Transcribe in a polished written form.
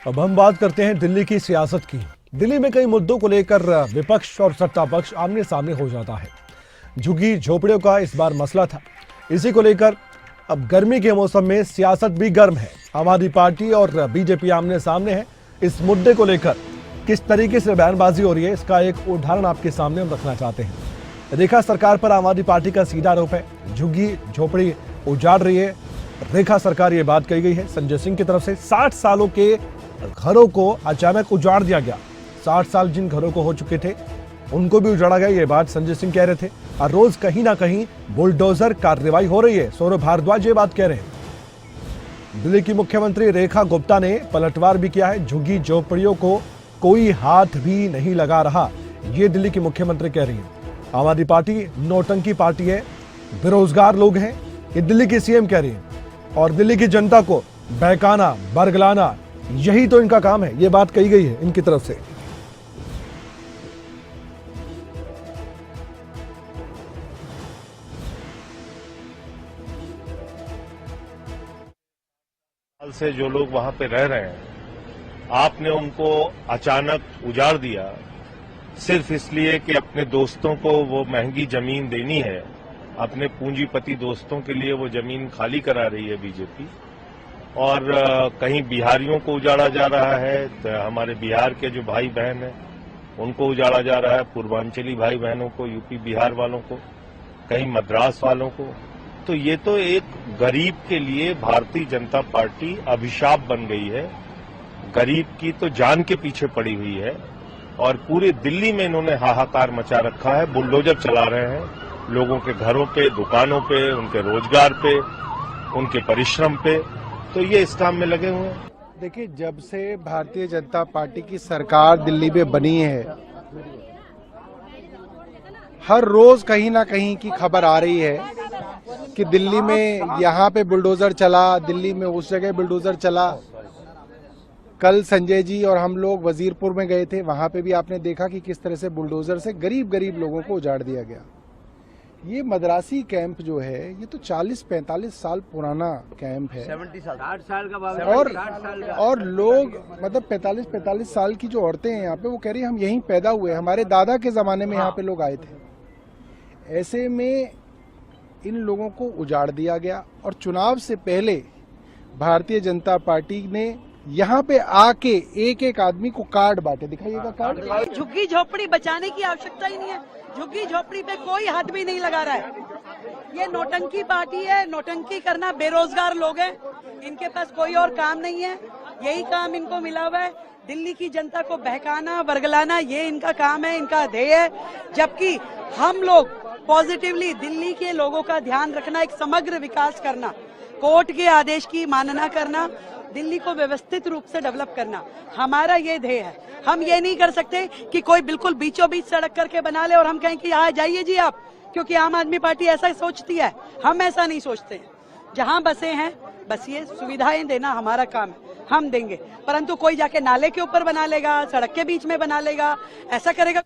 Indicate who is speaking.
Speaker 1: अब हम बात करते हैं दिल्ली की सियासत की। दिल्ली में कई मुद्दों को लेकर विपक्ष और सत्ता पक्ष आमने सामने हो जाता है। झुग्गी झोपड़ियों का इस बार मसला था। इसी को लेकर अब गर्मी के मौसम में सियासत भी गर्म है। आम आदमी पार्टी और बीजेपी आमने सामने है। इस मुद्दे को लेकर किस तरीके से बयानबाजी हो रही है, इसका एक उदाहरण आपके सामने हम रखना चाहते हैं। रेखा सरकार पर आम आदमी पार्टी का सीधा आरोप है, झुग्गी झोपड़ी उजाड़ रही है। रेखा सरकार ये बात कही गई है संजय सिंह की तरफ से। 60 सालों के घरों को अचानक उजाड़ दिया गया। 60 साल जिन घरों को हो चुके थे उनको भी उजाड़ा गया, ये बात संजय सिंह कह रहे थे। और रोज कहीं ना कहीं बुलडोजर कार्रवाई हो रही है, सौरभ भारद्वाज ये बात कह रहे हैं। दिल्ली की मुख्यमंत्री रेखा गुप्ता ने पलटवार भी किया है। झुग्गी झोपड़ियों को कोई हाथ भी नहीं लगा रहा, ये दिल्ली की मुख्यमंत्री कह रही है। आम आदमी पार्टी नौटंकी पार्टी है, बेरोजगार लोग हैं, ये दिल्ली की सीएम कह रही है। और दिल्ली की जनता को बहकाना बरगलाना यही तो इनका काम है, ये बात कही गई है इनकी तरफ से।
Speaker 2: से जो लोग वहां पे रह रहे हैं, आपने उनको अचानक उजाड़ दिया सिर्फ इसलिए कि अपने दोस्तों को वो महंगी जमीन देनी है। अपने पूंजीपति दोस्तों के लिए वो जमीन खाली करा रही है बीजेपी। और कहीं बिहारियों को उजाड़ा जा रहा है, तो हमारे बिहार के जो भाई बहन हैं उनको उजाड़ा जा रहा है, पूर्वांचली भाई बहनों को, यूपी बिहार वालों को, कहीं मद्रास वालों को। तो ये तो एक गरीब के लिए भारतीय जनता पार्टी अभिशाप बन गई है। गरीब की तो जान के पीछे पड़ी हुई है और पूरे दिल्ली में इन्होंने हाहाकार मचा रखा है। बुलडोजर चला रहे हैं लोगों के घरों पे, दुकानों पे, उनके रोजगार पे, उनके परिश्रम पे। तो ये इस काम में लगे हुए हैं।
Speaker 3: देखिए, जब से भारतीय जनता पार्टी की सरकार दिल्ली में बनी है, हर रोज कहीं ना कहीं की खबर आ रही है कि दिल्ली में यहाँ पे बुलडोजर चला, दिल्ली में उस जगह बुलडोजर चला। कल संजय जी और हम लोग वजीरपुर में गए थे, वहां पे भी आपने देखा कि किस तरह से बुलडोजर से गरीब लोगों को उजाड़ दिया गया। ये मद्रासी कैंप जो है, ये तो 40-45 साल पुराना कैंप है।
Speaker 4: 60 साल का
Speaker 3: और लोग मतलब 45 साल की जो औरतें हैं यहाँ पे, वो कह रही है हम यहीं पैदा हुए, हमारे दादा के जमाने में यहाँ पे लोग आए थे। ऐसे में इन लोगों को उजाड़ दिया गया और चुनाव से पहले भारतीय जनता पार्टी ने यहाँ पे आके एक एक आदमी को कार्ड बांटे। दिखाइएगा कार्ड।
Speaker 5: झुग्गी झोपड़ी बचाने की आवश्यकता ही नहीं है। झुग्गी झोपड़ी पे कोई हाथ भी नहीं लगा रहा है। ये नौटंकी पार्टी है, नौटंकी करना। बेरोजगार लोग हैं, इनके पास कोई और काम नहीं है, यही काम इनको मिला हुआ है। दिल्ली की जनता को बहकाना वर्गलाना, ये इनका काम है, इनका ध्येय है। जबकि हम लोग पॉजिटिवली दिल्ली के लोगों का ध्यान रखना, एक समग्र विकास करना, कोर्ट के आदेश की मानना करना, दिल्ली को व्यवस्थित रूप से डेवलप करना, हमारा ये ध्येय है। हम ये नहीं कर सकते कि कोई बिल्कुल बीचों बीच सड़क करके बना ले और हम कहें कि यहाँ जाइए जी आप, क्योंकि आम आदमी पार्टी ऐसा सोचती है। हम ऐसा नहीं सोचते। जहाँ बसे हैं बस ये सुविधाएं देना हमारा काम है, हम देंगे। परंतु कोई जाके नाले के ऊपर बना लेगा, सड़क के बीच में बना लेगा, ऐसा करेगा।